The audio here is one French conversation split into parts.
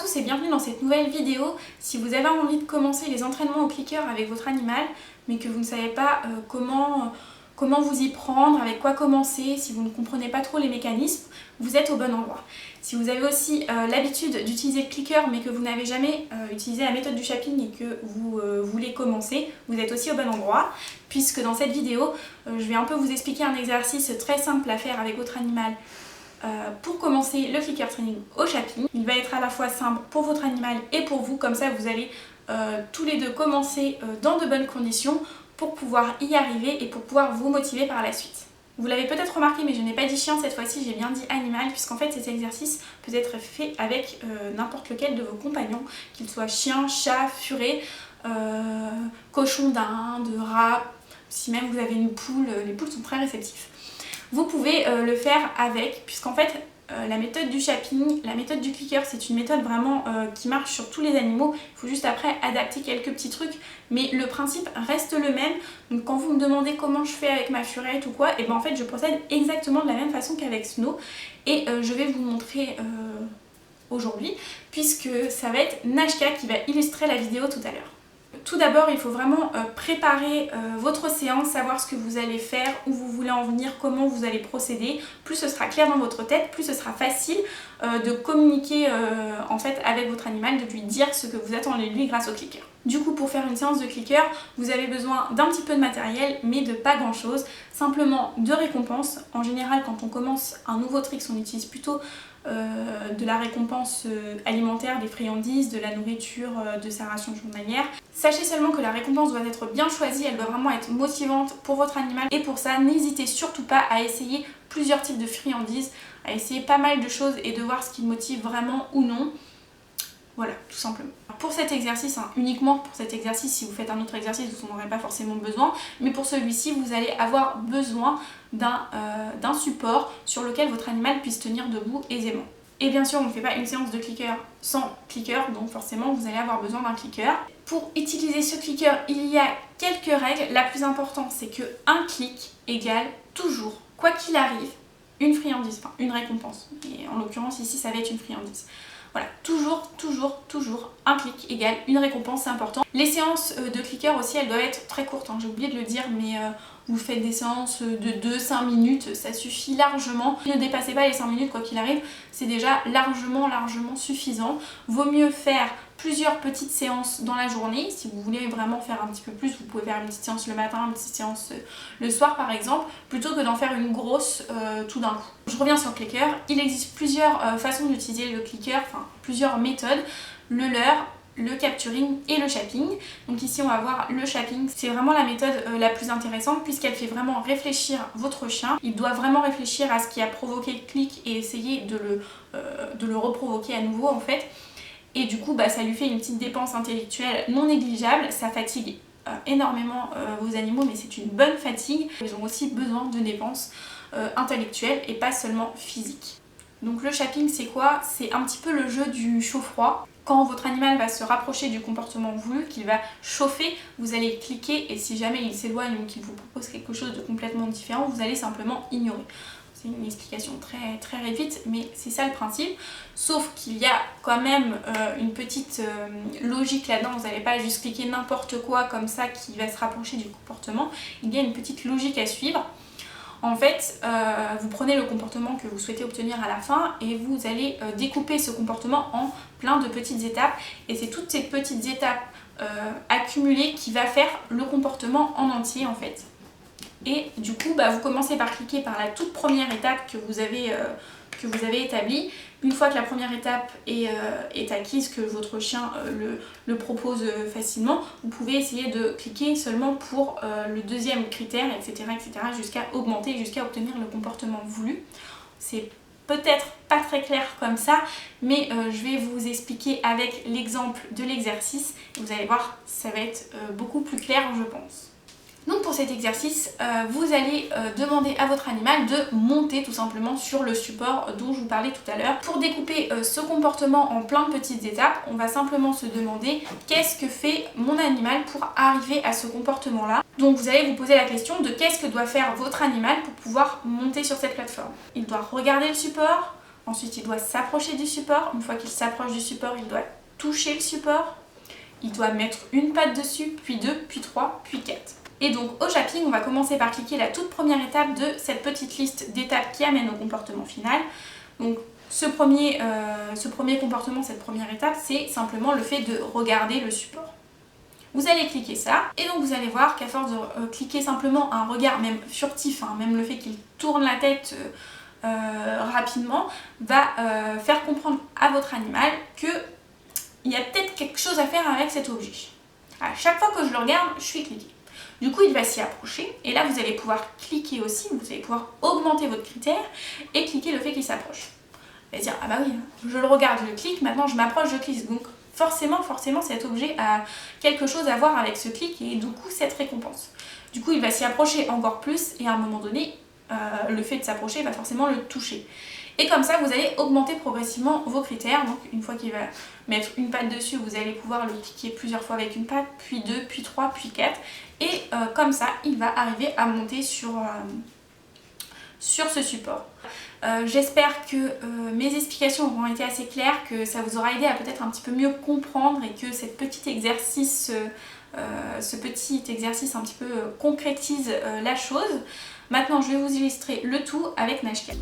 tous et bienvenue dans cette nouvelle vidéo. Si vous avez envie de commencer les entraînements au clicker avec votre animal, mais que vous ne savez pas comment vous y prendre, avec quoi commencer, si vous ne comprenez pas trop les mécanismes, vous êtes au bon endroit. Si vous avez aussi l'habitude d'utiliser le clicker mais que vous n'avez jamais utilisé la méthode du Shapping et que vous voulez commencer, vous êtes aussi au bon endroit, puisque dans cette vidéo, je vais un peu vous expliquer un exercice très simple à faire avec votre animal pour commencer le clicker training au Shapping. Il va être à la fois simple pour votre animal et pour vous, comme ça vous allez tous les deux commencer dans de bonnes conditions pour pouvoir y arriver et pour pouvoir vous motiver par la suite. Vous l'avez peut-être remarqué, mais je n'ai pas dit chien cette fois-ci, j'ai bien dit animal, puisqu'en fait cet exercice peut être fait avec n'importe lequel de vos compagnons, qu'il soit chien, chat, furet, cochon d'Inde, rat, si même vous avez une poule, les poules sont très réceptifs. Vous pouvez le faire avec, puisqu'en fait la méthode du Shapping, la méthode du clicker, c'est une méthode vraiment qui marche sur tous les animaux. Il faut juste après adapter quelques petits trucs, mais le principe reste le même. Donc quand vous me demandez comment je fais avec ma furette ou quoi, et ben en fait je procède exactement de la même façon qu'avec Snow, et je vais vous montrer aujourd'hui, puisque ça va être Nashka qui va illustrer la vidéo tout à l'heure. Tout d'abord, il faut vraiment préparer votre séance, savoir ce que vous allez faire, où vous voulez en venir, comment vous allez procéder. Plus ce sera clair dans votre tête, plus ce sera facile de communiquer en fait avec votre animal, de lui dire ce que vous attendez de lui grâce au clicker. Du coup, pour faire une séance de clicker, vous avez besoin d'un petit peu de matériel, mais de pas grand chose. Simplement de récompenses. En général, quand on commence un nouveau trick, on utilise plutôt de la récompense alimentaire, des friandises, de la nourriture, de sa ration journalière. Sachez seulement que la récompense doit être bien choisie, elle doit vraiment être motivante pour votre animal, et pour ça n'hésitez surtout pas à essayer plusieurs types de friandises, à essayer pas mal de choses et de voir ce qui motive vraiment ou non. Voilà, tout simplement. Pour cet exercice, uniquement pour cet exercice, si vous faites un autre exercice, vous n'en aurez pas forcément besoin, mais pour celui-ci, vous allez avoir besoin d'un support sur lequel votre animal puisse tenir debout aisément. Et bien sûr, on ne fait pas une séance de clicker sans clicker, donc forcément, vous allez avoir besoin d'un clicker. Pour utiliser ce clicker, il y a quelques règles. La plus importante, c'est que un clic égale toujours, quoi qu'il arrive, une friandise, enfin une récompense. Et en l'occurrence, ici, ça va être une friandise. Voilà, toujours, un clic égale une récompense, c'est important. Les séances de clicker aussi, elles doivent être très courtes, j'ai oublié de le dire, mais vous faites des séances de 2-5 minutes, ça suffit largement. Ne dépassez pas les 5 minutes, quoi qu'il arrive, c'est déjà largement suffisant. Vaut mieux faire plusieurs petites séances dans la journée. Si vous voulez vraiment faire un petit peu plus, vous pouvez faire une petite séance le matin, une petite séance le soir par exemple, plutôt que d'en faire une grosse tout d'un coup. Je reviens sur le clicker. Il existe plusieurs façons d'utiliser le clicker, enfin plusieurs méthodes. Le leurre, le capturing et le Shapping. Donc ici on va voir le Shapping, c'est vraiment la méthode la plus intéressante puisqu'elle fait vraiment réfléchir votre chien. Il doit vraiment réfléchir à ce qui a provoqué le clic et essayer de le reprovoquer à nouveau en fait. Et du coup ça lui fait une petite dépense intellectuelle non négligeable, ça fatigue énormément vos animaux, mais c'est une bonne fatigue. Ils ont aussi besoin de dépenses intellectuelles et pas seulement physiques. Donc le Shapping c'est quoi? C'est un petit peu le jeu du chaud-froid. Quand votre animal va se rapprocher du comportement voulu, qu'il va chauffer, vous allez cliquer, et si jamais il s'éloigne ou qu'il vous propose quelque chose de complètement différent, vous allez simplement ignorer. C'est une explication très rapide, mais c'est ça le principe. Sauf qu'il y a quand même une petite logique là-dedans. Vous n'allez pas juste cliquer n'importe quoi comme ça qui va se rapprocher du comportement. Il y a une petite logique à suivre. En fait, vous prenez le comportement que vous souhaitez obtenir à la fin et vous allez découper ce comportement en plein de petites étapes. Et c'est toutes ces petites étapes accumulées qui va faire le comportement en entier en fait. Et du coup, vous commencez par cliquer par la toute première étape que vous avez établie. Une fois que la première étape est acquise, que votre chien le propose facilement, vous pouvez essayer de cliquer seulement pour le deuxième critère, etc. jusqu'à augmenter, jusqu'à obtenir le comportement voulu. C'est peut-être pas très clair comme ça, mais je vais vous expliquer avec l'exemple de l'exercice. Vous allez voir, ça va être beaucoup plus clair, je pense. Donc pour cet exercice, vous allez demander à votre animal de monter tout simplement sur le support dont je vous parlais tout à l'heure. Pour découper ce comportement en plein de petites étapes, on va simplement se demander qu'est-ce que fait mon animal pour arriver à ce comportement-là. Donc vous allez vous poser la question de qu'est-ce que doit faire votre animal pour pouvoir monter sur cette plateforme. Il doit regarder le support, Ensuite, il doit s'approcher du support. Une fois qu'il s'approche du support, il doit toucher le support. Il doit mettre une patte dessus, puis 2, puis 3, puis 4. Et donc au japping, on va commencer par cliquer la toute première étape de cette petite liste d'étapes qui amène au comportement final. Donc ce premier comportement, cette première étape, c'est simplement le fait de regarder le support. Vous allez cliquer ça, et donc vous allez voir qu'à force de cliquer simplement un regard, même furtif, hein, même le fait qu'il tourne la tête rapidement, va faire comprendre à votre animal qu'il y a peut-être quelque chose à faire avec cet objet. À chaque fois que je le regarde, je suis cliquée. Du coup, il va s'y approcher, et là vous allez pouvoir cliquer aussi, vous allez pouvoir augmenter votre critère et cliquer le fait qu'il s'approche. Vous allez dire, ah bah oui, je le regarde, je le clique, maintenant je m'approche, je clique. Donc forcément cet objet a quelque chose à voir avec ce clic et du coup cette récompense. Du coup, il va s'y approcher encore plus et à un moment donné, le fait de s'approcher va forcément le toucher. Et comme ça, vous allez augmenter progressivement vos critères. Donc une fois qu'il va mettre une patte dessus, vous allez pouvoir le cliquer plusieurs fois avec une patte, puis 2, puis 3, puis 4. Et comme ça, il va arriver à monter sur ce support. J'espère que mes explications auront été assez claires, que ça vous aura aidé à peut-être un petit peu mieux comprendre et que ce petit exercice un petit peu concrétise la chose. Maintenant, je vais vous illustrer le tout avec Nashka.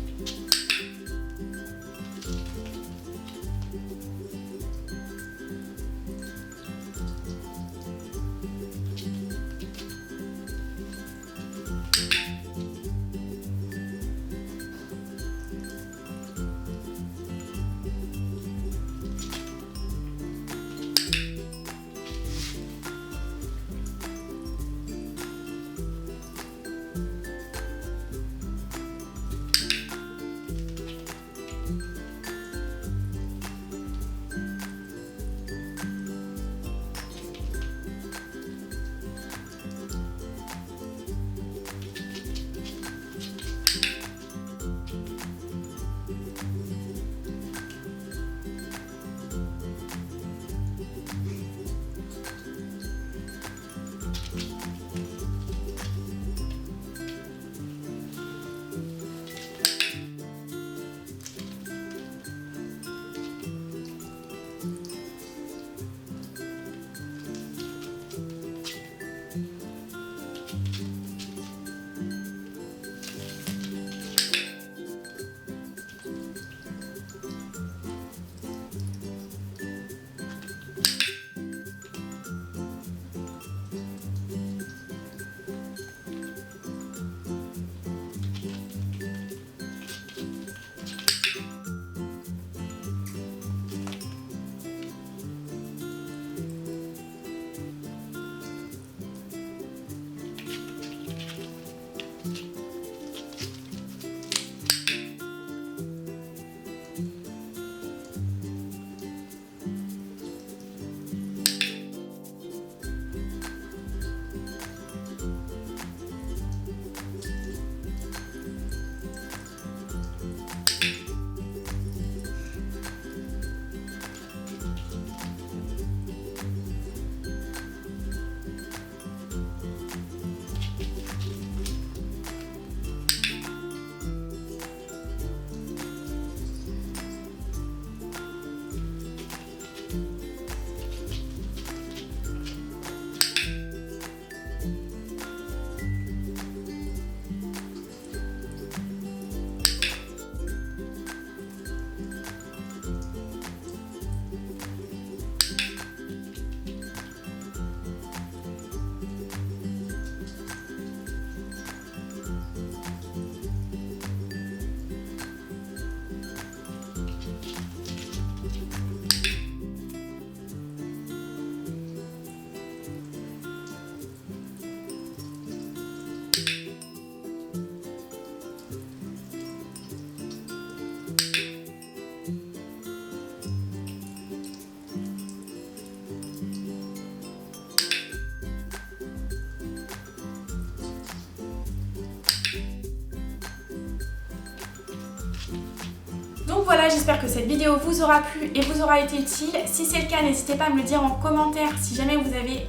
Donc voilà, j'espère que cette vidéo vous aura plu et vous aura été utile. Si c'est le cas, n'hésitez pas à me le dire en commentaire si jamais vous avez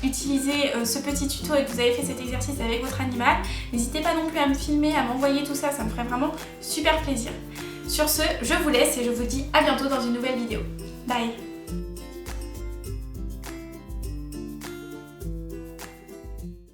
utilisé ce petit tuto et que vous avez fait cet exercice avec votre animal. N'hésitez pas non plus à me filmer, à m'envoyer tout ça, ça me ferait vraiment super plaisir. Sur ce, je vous laisse et je vous dis à bientôt dans une nouvelle vidéo.